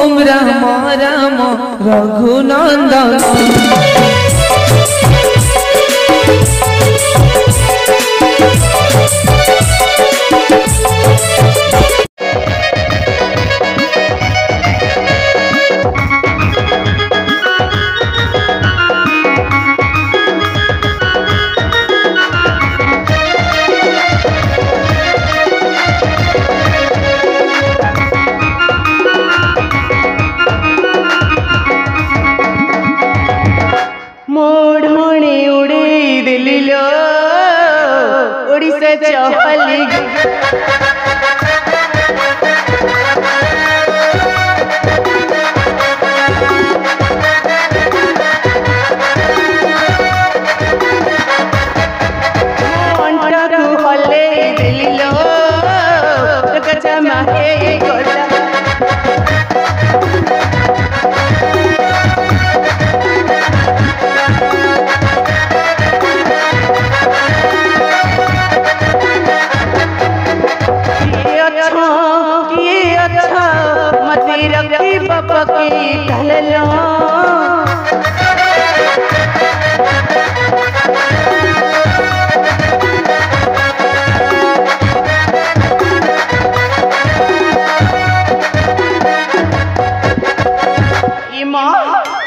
ओम राम राम रघुनंदन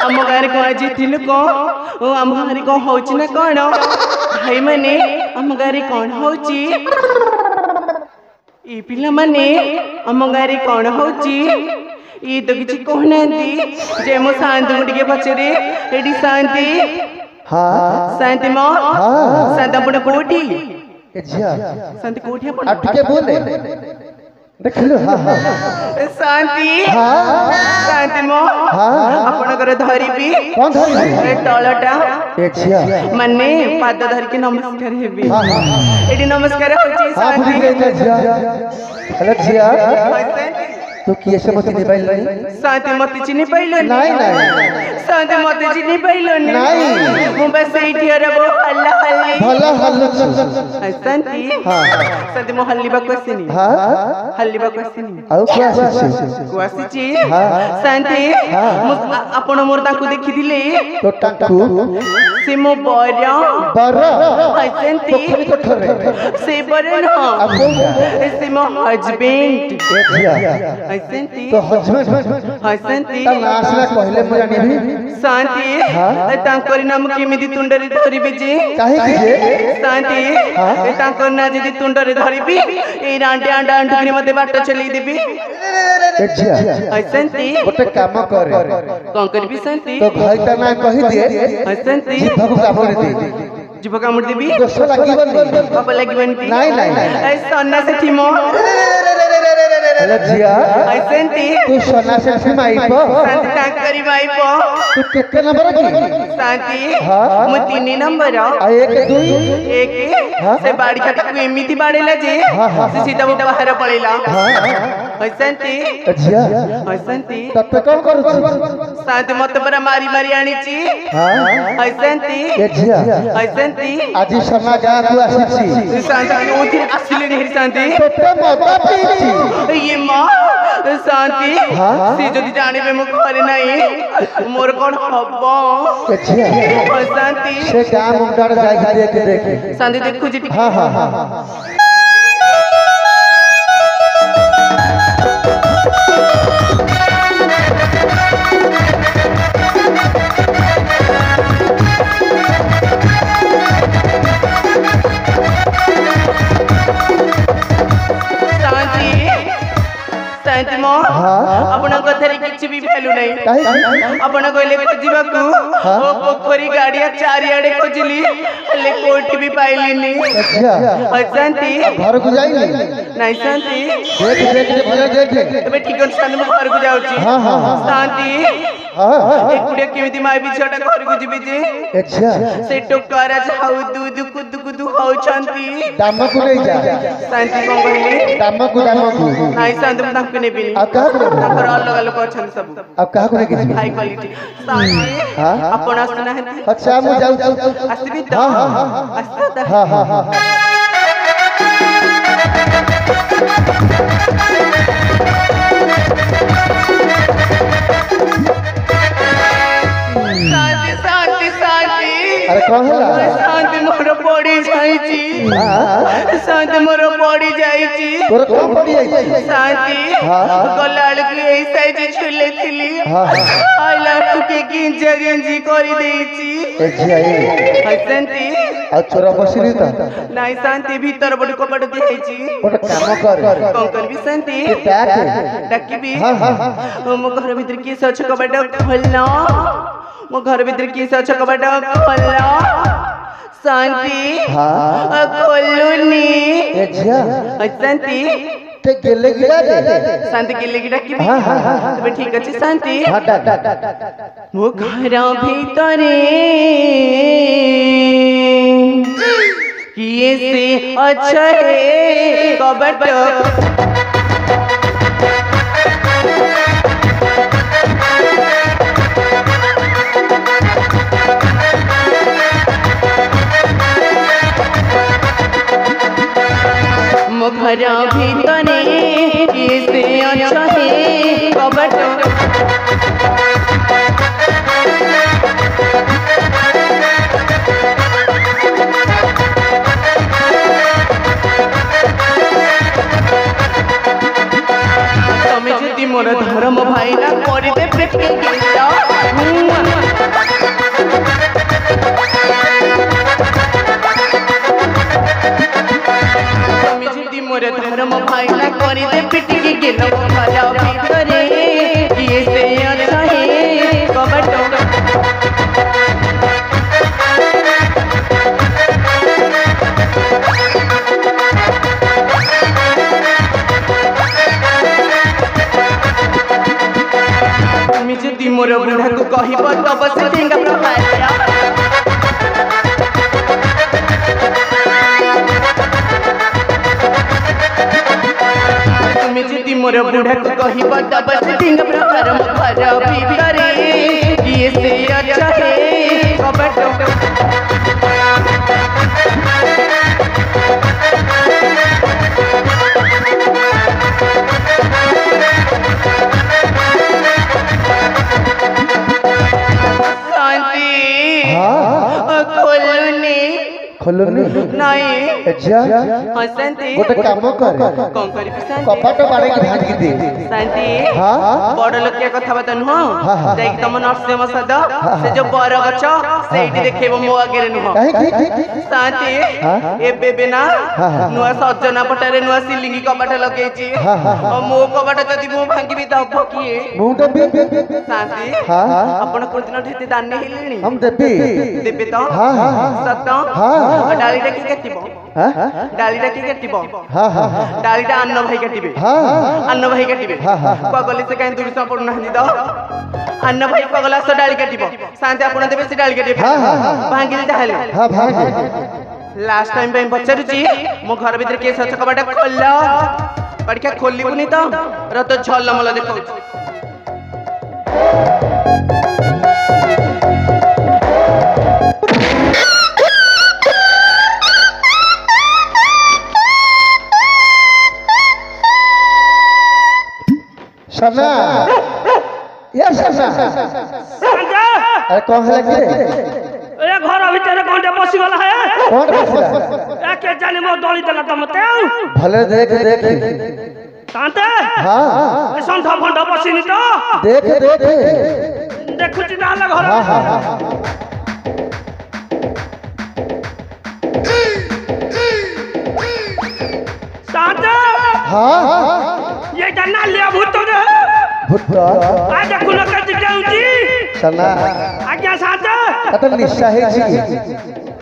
आम गाँव कौन हो कौन भाई मैंने आम गाँव कौन हो पिला माने आम गाँव कौन हो तो किसी कहना जे मो शांति मुझे पचरे एडी शांति शांति मो शांति आपण कोठी शांति कोठी देखलो शांति शांति मो आपनकर धरिबी कोन धरिबी तळटा माने पाद धरि के नमस्कार हेबी एडी नमस्कार होची शांति तो किए से मत चिनी पाइल नहीं शांति मत चिनी पाइल नहीं शांति मत चिनी पाइल नहीं मु बस एठी रहबो हल्ला हल्ली भला हल्ला शांति शांति मो हल्ली बा क्वेश्चन हल्ली बा क्वेश्चन आउ क्वासी शांति आपण मोर ताकू देखि दिले तो टाकू से मो बर शांति से बर न से मो हस्बैंड तो हसंती नासला कहले म जानिबी शांति तांकर नाम केमिति तुंडरे धरिबे जे काहे कि जे शांति तांकर ना जदी तुंडरे धरिबी ए रांडे आंडा अंडकरी मते बाट चली देबी हसंती गोटे काम करे कोन करबी शांति तो भाई ता ना कहि दे हसंती जीभ कामड़ दे जीभ कामड़ देबी दोष लागिबनी बाबा लागिबनी नहीं ए सन्ना से ठीमो लज्जिया ऐसेंती तू सोना से माइपो शांति तांकरी माइपो तू केके नंबर की शांति मु 3 नंबर आ 1 2 1 से बाड़ी का तू एमिति बाड़ेला जे से सीधा वो बाहर पड़ेला ऐसेंती लज्जिया ऐसेंती तत कौन करू शांति मत पर मारी मारी आनी छी ऐसेंती लज्जिया ऐसेंती आज सोना गा तू आसी शांति ओथि आसिले नहीं शांति तत मत पीची ये मां शांति से जदी जाने पे मु करे नहीं मोर कोन हबो अच्छा शांति से काम उंडार जाय देख शांति देखु जी हां अपना कथरे किछि भी वैल्यू नहीं अपना कहले खोजिबा को ओ पोखरी गाड़िया चारियाडे खोजली ले कोठी भी पाइलिनी अच्छा शांति घर को जाइली नहीं शांति देख भले देख तबे ठीक शांति में घर को जाउची हां शांति एक कुड़े केमिति माई बिछटा घर को जिबी जे अच्छा से टोकरा जाऊ दूध कुद कुद हो छंती दाम को नहीं जा शांति कोन कहले दाम को नहीं शांति में तांको ने बिनी अब कहा तांकर अलग अलग अछन सब अब कहा को नहीं हाई क्वालिटी शांति अपन सुना है अच्छा मु जाऊ आसीबी त हां हां हां शांति मोर पड़ी जाइची शांति मोर पड़ी जाइची तोर कौन पड़ी जाइची शांति गलाल के ए साइज छुले थिली आइला के गिंजा गंजी करी देइची ए झियाई शांति आ छोरा बसिली त नहीं शांति भीतर बड़ कपड़ दिहाइची ओटा काम कर कौन कर भी शांति डाकी भी मो घर भीतर की सच कपड़ खोलना मो घर भीतर की सच कपड़ खोलना शांति खोलुनी ए झिया शांति ते गेले गिरा दे शांति गेले गिरा की तबे ठीक अछि शांति मो घर भीतरे किए से अच्छा है कबट घर भीतरे किसे अच्छा है कबट तमे जदि मोर धर्म भाई ना करि दे प्रेम मोर धर्म भाई ना करी दे पिटी के गेलो घर भीतरे किए से अच्छा है कबट तुम जदि मोर बुढ़ा को कहिब तब से ठेंगा प्रभारिया मोर बुढ़ा को कहिब तब से ठेंगा प्रभार घर भीतरे किए से अच्छा है कबट खोलुनी नहीं अच्छा शांति गोटे काम कर कौन करी शांति कपाट बाड़े की भांज दे शांति हां बड़ लोक के कथा बता नुह जाई कि तम नरसिंह मसद से जो बर गछ सेठी देखेबो मो आगे नुह शांति ए बेबे ना नुआ सजना पटारे नुआ सिलिंगी कपाट लगेची मो कपाट जदी मो भांगी भी दब किए मुंडा भी शांति अपन को दिन ठेते दान हेलेनी हम देबे तो सत डालीटा की काटिबो डालीटा की काटिबो डालीटा अन्न भाई काटिबे अन्न भाई काटिबे पगली से कहीं दूर से पड़ नहीं दो अन्न भाई पगला से डाली काटिबो शांति आपण देबे से डाली काटिबे भांगिल ताहले भांगी लास्ट टाइम पे पचारुची मो घर भीतर के सच कबाटा खोलला परीक्षा खोलली बुनी तो रत झल मला देखौ सना ये सना अरे कौन है लगे ए घर भीतर कोंडे बसी गला है कौन बसला ए के जाने मो दली देला त मते भले देख कांते हां ए संधा फंडा बसिनी तो देख देखुची ताला घर हां साते हां ये जना लिया भूत रे भूत आज कुल कति जाउची सना आज्ञा साते अत निशाहे जी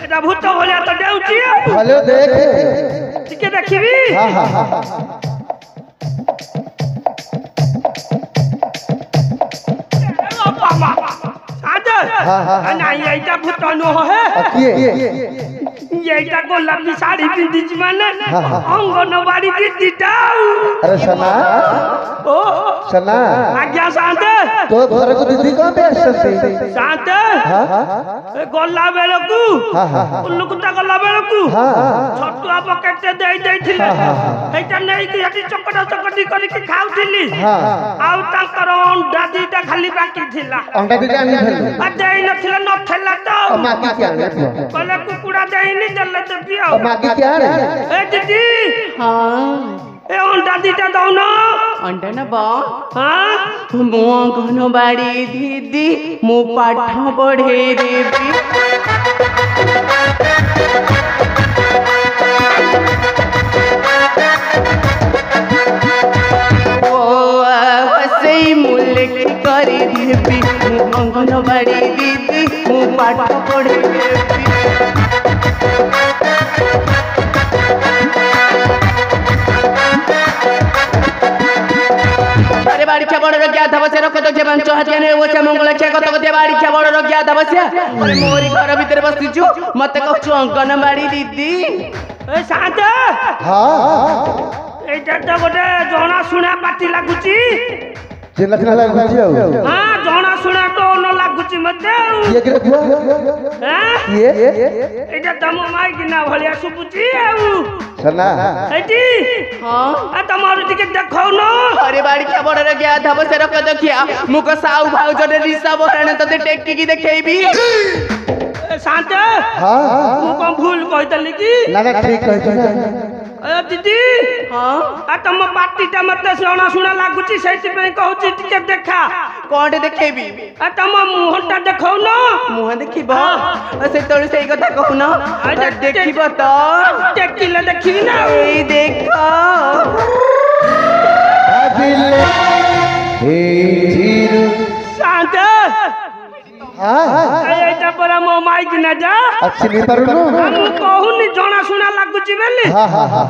एटा भूत होले त जाउची भले देख ठीक देखिबी हां साते हां ना एटा भूत नो है ये गोलाप की साड़ी पिंदी माने अंगनवाड़ी दीदी दाऊ अरे सना ओ सना आज्ञा शांत तो घर को दीदी कहां पे आछती शांत हां गोला बेलकू हां उल्लुकुता गोला बेलकू हां छटुआ पकेट देई देथिले एटा नै कि हटी चपटा चपटी करी के खाउथिली हां आउ तांकर अंडा दीटा खाली बाकी थिला अंडा दिटा आनी फेल आ देई नथिला नथिला तो माकी क्या आने कहले कुकुड़ा देईनी जल्ले तो पियो माकी क्या आने ए दीदी हाँ ए अंडा दीटा दो ना अंडा ना बा हां मो अंगनबाड़ी दीदी मो पाठ पढ़े देवी करे देवी मो अंगनबाड़ी दीदी मो पाठ पढ़े देवी अरे बाड़ी क्या बड़ रग्या धवसे रख तो जेबन चहतिया ने वो मंगल क्या कत कते बाड़ी क्या बड़ रग्या धवसे अरे मोरी घर भीतर बसि छु मते कहछु अंगनबाड़ी दीदी ए शांत हां एटा तो गोटे जणा सुना पाटी लागुची चिल्ला चिल्ला लागुची आ हां जणा सुना तो न लागुची मते ये के देखो हां ये एटा तम माई किना भलिया सुबुची आउ सना एटी हां आ तमार टिके देखौ न अरे बाड़ी क्या बड़ रग्या धवसे रख तो क्या मुक साउ भाउ जने रिसा बहन तते टेक्की की देखेबी शांत हां मु कोन भूल कहतली की ना ना ठीक कहछ ए दीदी हां आ तम पाटीटा मते सोना सुना लागुची सेति पे कहूची टिके देखा कोन देखेबी आ तम मुहटा देखौ न मुह देखिबो से तोड़ से कथा कहू ना देखिबो तो देखिले देखी ना ए देखो दिल हे धीर शांत हां एटा परा मो माइक न जा अच्छी नहीं परुनु हम कहूनी जणा सुना लागुची बेली हां हां हां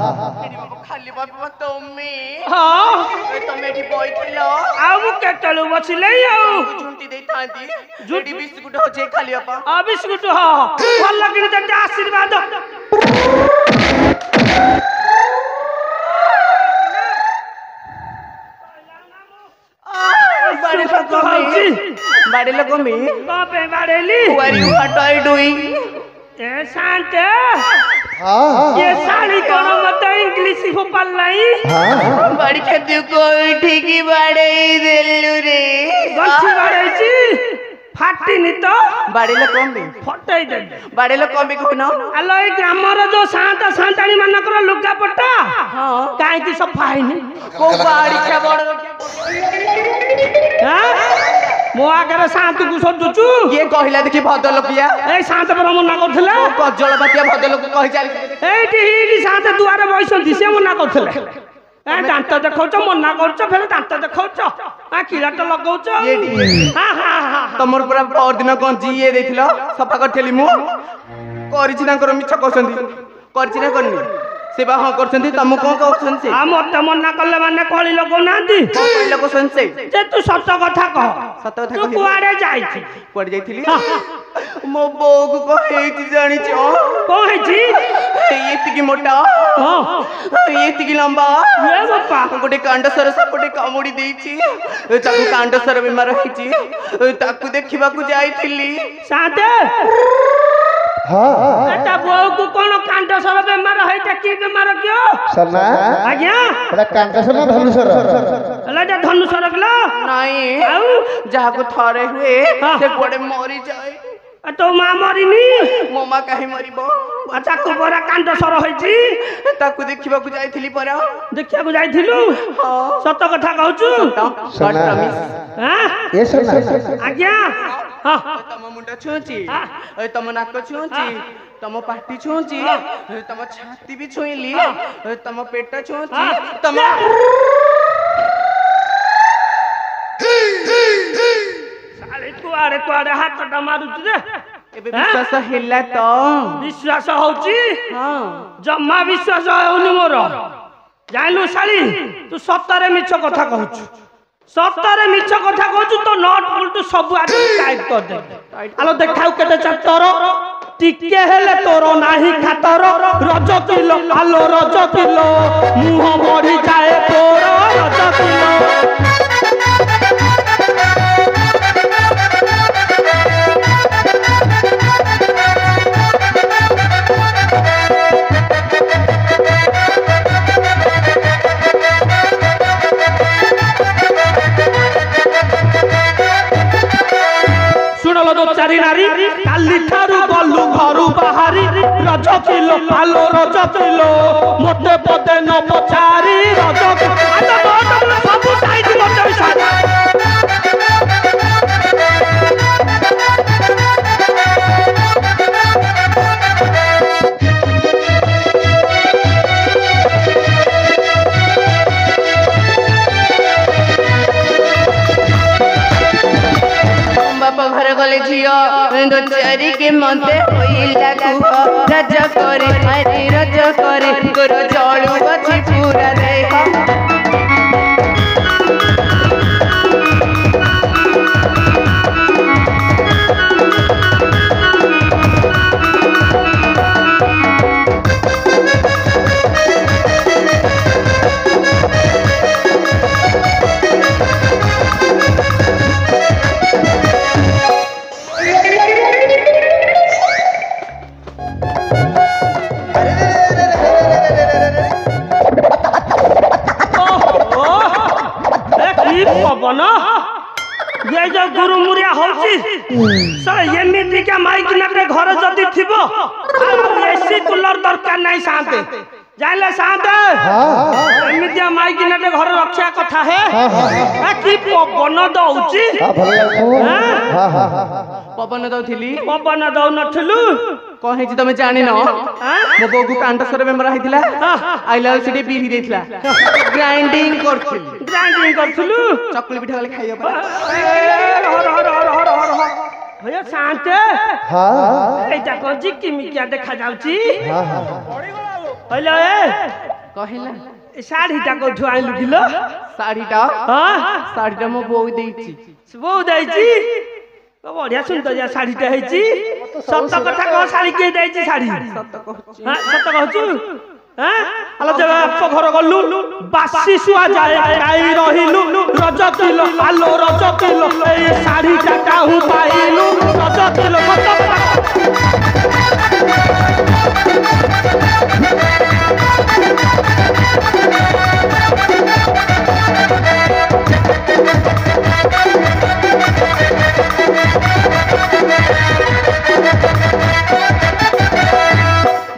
खाली बाबा तुमी हां तमे एठी बैठिलो आ मु केतलु बसिले आउ झुंटी देई थांती झुंटी बिस्कुट होचे खाली अपा आ बिस्कुट हां भल लगिन ते आशीर्वाद बाड़ी लोगमी बाड़ी लोगमी कबे बाड़ेली what what are you doing ए शांत हां ये साड़ी कोन मत इंग्लिश हो पल्लाई हां बाड़ी खेतु कोई ठीकी बाड़े देलु रे गंठी बाड़ेची फाटिनी तो बाड़ी लोगमी फटई दे बाड़ी लोगमी कोन आलो ए ग्रामर जो शांत शांतानी मानकर लुगा पट्टा हां काहे की सफा हैनी को बाड़ी क्या बड़ हां मो आगरे शांत को सदुचु ये कहिला देखि भद्रलोकिया ए शांत पर मना करथले कजल बातिया भद्रलोक कहि चाली एठी हिली शांत दुआरे बइसंती से मना करथले ए दांत देखौच मना करछ फेर दांत देखौच आ किलाट लगौच हां हां हां तमर पूरा पर दिन गंजी ये देथिलो सफा करथेली मु करिछि तांकर मिछ कहसंती करछि ना करनी सेवा हां करसंती तम कोन कहसन से आ मत मना करले माने कळी लगौ नांती कोई लोग सुन से जे तू सत्य कथा कह सत कथा तू कहि कुआरे जाईछि पड़ जाइथिली मो बोग को हेति जानि छ कहैछि एतिकी मोटा हां एतिकी लंबा ए बापा गोटे कांडसर सपटे कामुडी देछि ताकू कांडसर बीमार होइछि ताकू देखिबा को जाइथिली साथे हां एटा बोउ को कोन कांडसर बेमार हैता की बेमार कियो सना आज्ञा एटा कांटसर ना धनुसर अला जा धनुसर गला नहीं आउ जहाँ को थरे हुए से गोड़े मरी जाए आ तो मा मरिनी मोमा कहीं मरिबो अच्छा को बरा कांडसर होइछि ताकू देखिबा को जाइथिली परा देखिया को जाइथिलु हां सत कथा कहछु गॉड प्रॉमिस हां ए सना आज्ञा हां तम मुंडा छुची तम नाक छुची तम पाटी छुची तम छाती भी छुईली तम पेट छुची तम साले कुआरे कुआरे हाथ मारुछु रे एबे विश्वास हिला तो विश्वास होउछि हां जम्मा विश्वास होउनि मोर जाइलु साली तू सत्तरे मिछ कथा कहछु सत्तरे मिछ कथा कहछु तो नट उल्टू सब आदि टाइट कर दे आलो देखाउ केते चत्तर टिके हेले तोर नाही खातर रज किलो आलो रज किलो मुह बढ़ी जाए तोर रज किलो ଅତ୍ୟାଚାରୀ ନାରୀ କାଲି ଠାରୁ ଗଲୁ ଘରୁ ବାହାରି ରଜ କିଲୋ ଆଲୋ ରଜ କିଲୋ ମୋତେ ପଦେ ନ ପଚାରି ରଜ ସବୁ ଟାଇଟ୍ ମୋତେ घर गले झियो दो चारी के मते होइला कुह रज करे हरे रज करे तोर जळू अछि पूरा देह ये जो गुरु मुरिया होची सर एमिति के माइक नटे घर जदी थिबो एसी कूलर दरकार नहीं शांते जाइले शांते एमिति माइक नटे घर रक्षा कथा है की पवन दउची पवन दउ नथिलु कहे जी तमे जानि न मो बोगु कांटसर मेंबर आइथिला आइला सिटी बीरी देथिला ग्राइंडिंग करथिलु चकली पिठा वाले खाइयो भैया शांते एटा को जी किमिकिया देखा जाउची हेलो कहिला ए साड़ीटा को धुआइलु किलो साड़ीटा मो बोउ देइची बढ़िया सुंदर या साड़ीटा हेची सत कथा को साड़ी के देइची साड़ी सत कहचु आलो जब घर गलु बासी सुआ जाए आई रहिलु रज किलो आलो रज किलो ए साड़ीटा काहू पाइलु रज किलो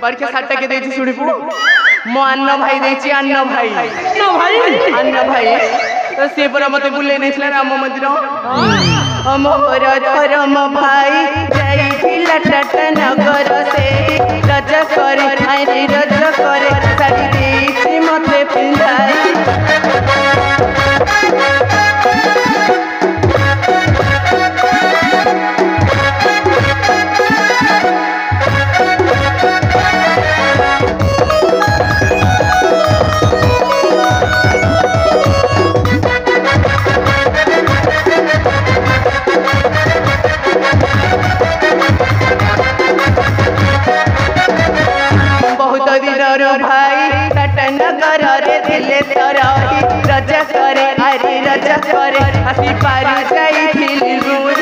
बड़के साटा के देची सुड़ीपु मो अन्न भाई देची अन्न भाई तो से पर मते बुले नेछला राम मंदिर हम धर्म भाई जाई थिला टाटा नगर से रज करे हरे रज करे साड़ी देची मते पिंधाई भाई टटन कर रे दिले तरही रज करे हरे रज करे हसी पारी जाई थिली रूज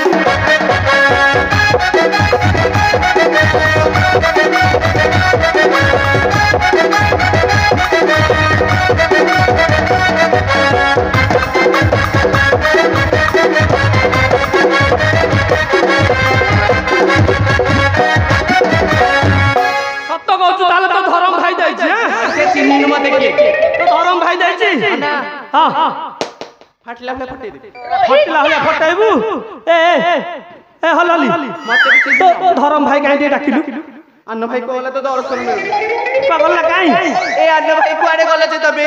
फटला फटाइबू ए हलाली मते तो धरम भाई काहे डाकिलु अन्न भाई कहले तो दर्शन मिल पागल काई ए अन्न भाई कुआडे गले जे तबे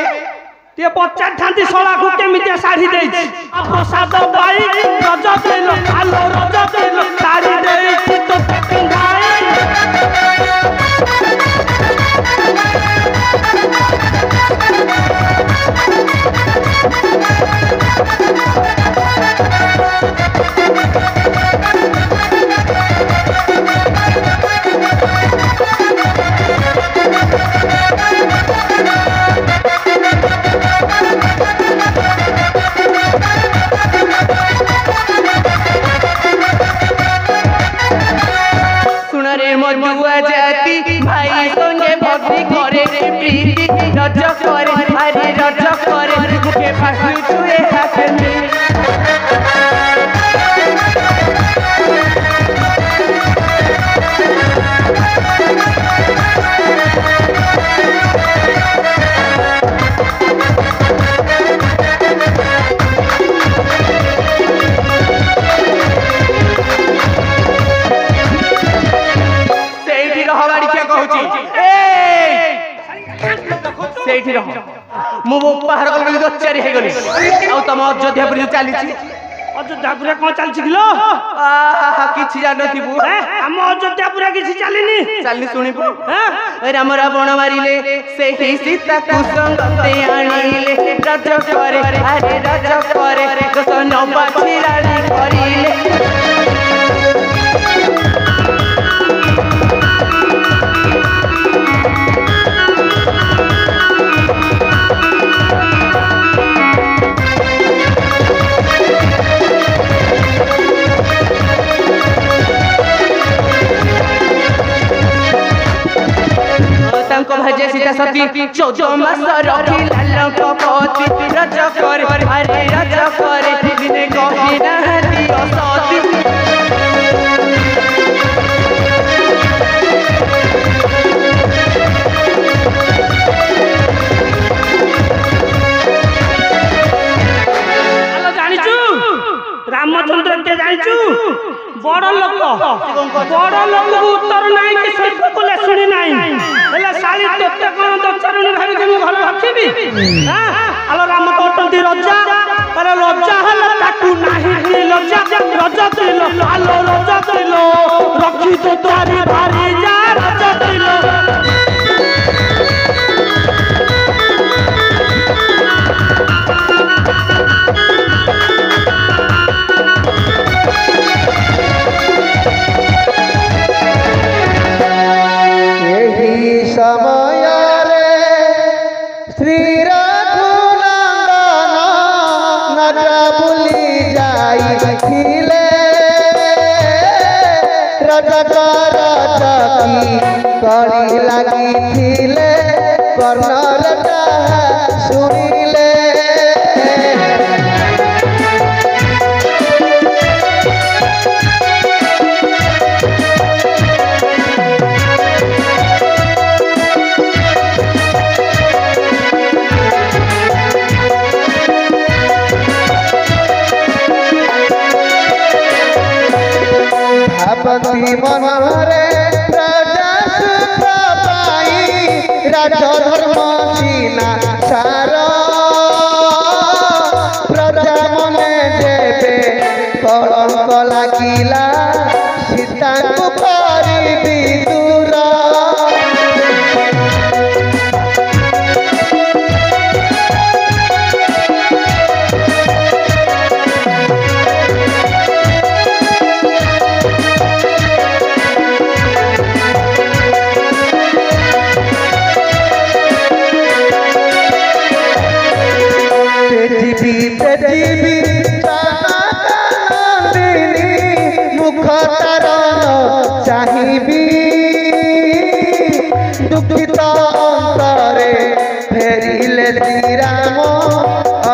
ते 50 ठांती सोला को केमितिया साड़ी देछि आ प्रसाद भाई रज देलो आलो रज देलो साड़ी देछि तो पिंगाई जाती भाई संगे भक्ति करे प्रीति रज करे हरे रज करे मुखे फासु छुए हाथ में ଏଇଠି ରହ ମୁଁ ବାହାର କଲି ଦଚାରି ହେଇଗଲି ଆଉ ତମ ଅଯୋଧ୍ୟାପୁରୀ ଯୋଉ ଚାଲିଛି ଅଯୋଧ୍ୟାପୁରରେ କ'ଣ ଚାଲିଛି କିଲୋ କିଛି ଜାଣିନଥିବୁ ଆମ ଅଯୋଧ୍ୟାପୁରରେ କିଛି ଚାଲିନି ଚାଲିନି ଶୁଣିବୁ ରାମ ରାବଣ ମାରିଲେ ସେହି ସୀତାକୁ ସଙ୍ଗତେ ଆଣିଲେ ରଜ ପରେ ଆରେ ରଜ ପରେ ଦୋଷ ନବାଛି ରାଣୀ କରିଲେ भजे सीता सती 14 मास रखिला लंकपति रज करे अरे रज करे दिने कहि नाहती असती हेलो जानिचु रामचंद्र के जानिचु बड़ लोक उत्तर नहीं कि सब बोले सुनी नहीं हेले साली तोते कोन दचरुनी भाबी के मु घर रखिबी हां आलो राम तो अटंती रजा अरे रजा हला ताकू नाही कि रजा रजा दिलो आलो रजा दिलो रखी तो तारी भारी जा रजा दिलो समय रे श्री रघुनंदन नज बुली जाइथिले रजक रजकी करी लागिथिले कर्णर ताहा सुनिले भावती मनरे प्रजा सुख पाई राजधर्म चिना सार प्रजा मने जेबे कलंक लागिला सीता को पारिबी दूर पृथ्वी नंदिनी मुख तारण चाहिबी दुखित अंतरे फेरिले श्री राम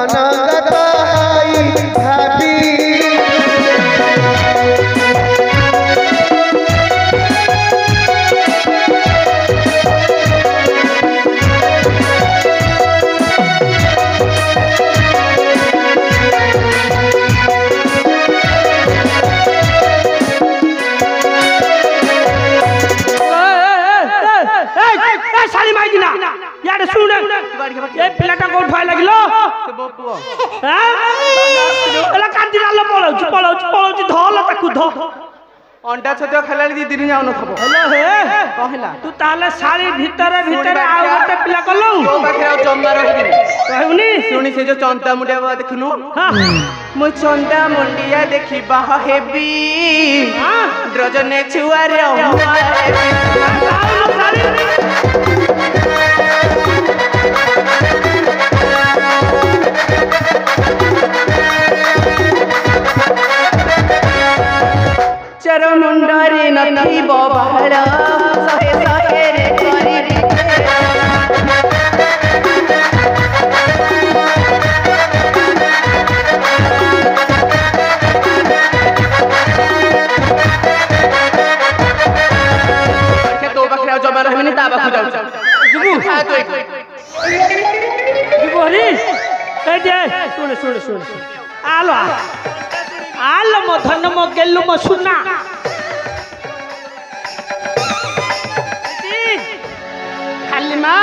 अनगत हाई भाबी यार सुन ए पिलाटा को उठाय लागिलो से बपुआ एला कांदी डाल पळौची धल ताकू ध अंडा छतिया खेलाली दी दिन जाउ न थबो हेलो हे कहला तू ताले साली भीतर आ गोटे पिला कलौ तो पाखे आ जम्मा रहिबी कहउनी सुनी से जो चंता मुंडिया बा देखनु हां मु चंता मुंडिया देखि बाह हेबी हां द्रजने छुआ रे चर मुंडरे नथी बबाड़ सहे सहे रे करी तो बखरा जमा रहबिनी ता बखु जाउ जुबु खा तो जुबु हरी ए दे सुन आलो आलो म धन म गेलु म सुना खाली मा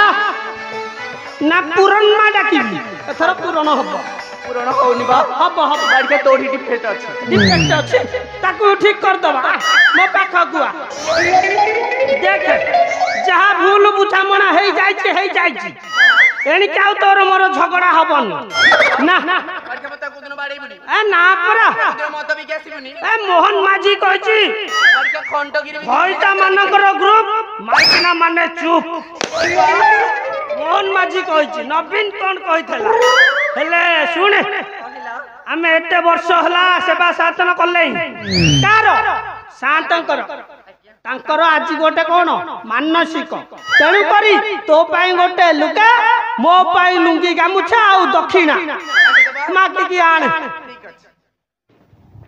ना पूरण मा डाकिबी एथर पूरण हबो पूरण होनी बा हबो हबो गाड़ी के तोड़ी डिफेक्ट अछि डिफेक्ट अछि ताकू ठीक कर दबा मो पाखा गुआ देख जहाँ भूल बुझामणा हे जाइछि एणी काउ तोर मोर झगड़ा हबन ना गाड़ी के बता कोदिन बाड़ी बुनी ए ना परा कोदिन मत भी कैसी बुनी ए मोहन माझी कहछि गाड़ी के खंडगिरी भइता मानकर ग्रुप माइकिना माने चुप मोहन माझी कहछि नवीन कोन कहितला हेले सुन आमे एते वर्ष हला सेवा साधन करले कार शांतकर तांकर आज गोटे कोन मानसिक तेणु करी तो पाई गोटे लुका मो पाई लुंगी गामुछा आ दक्षिणा माकी की आण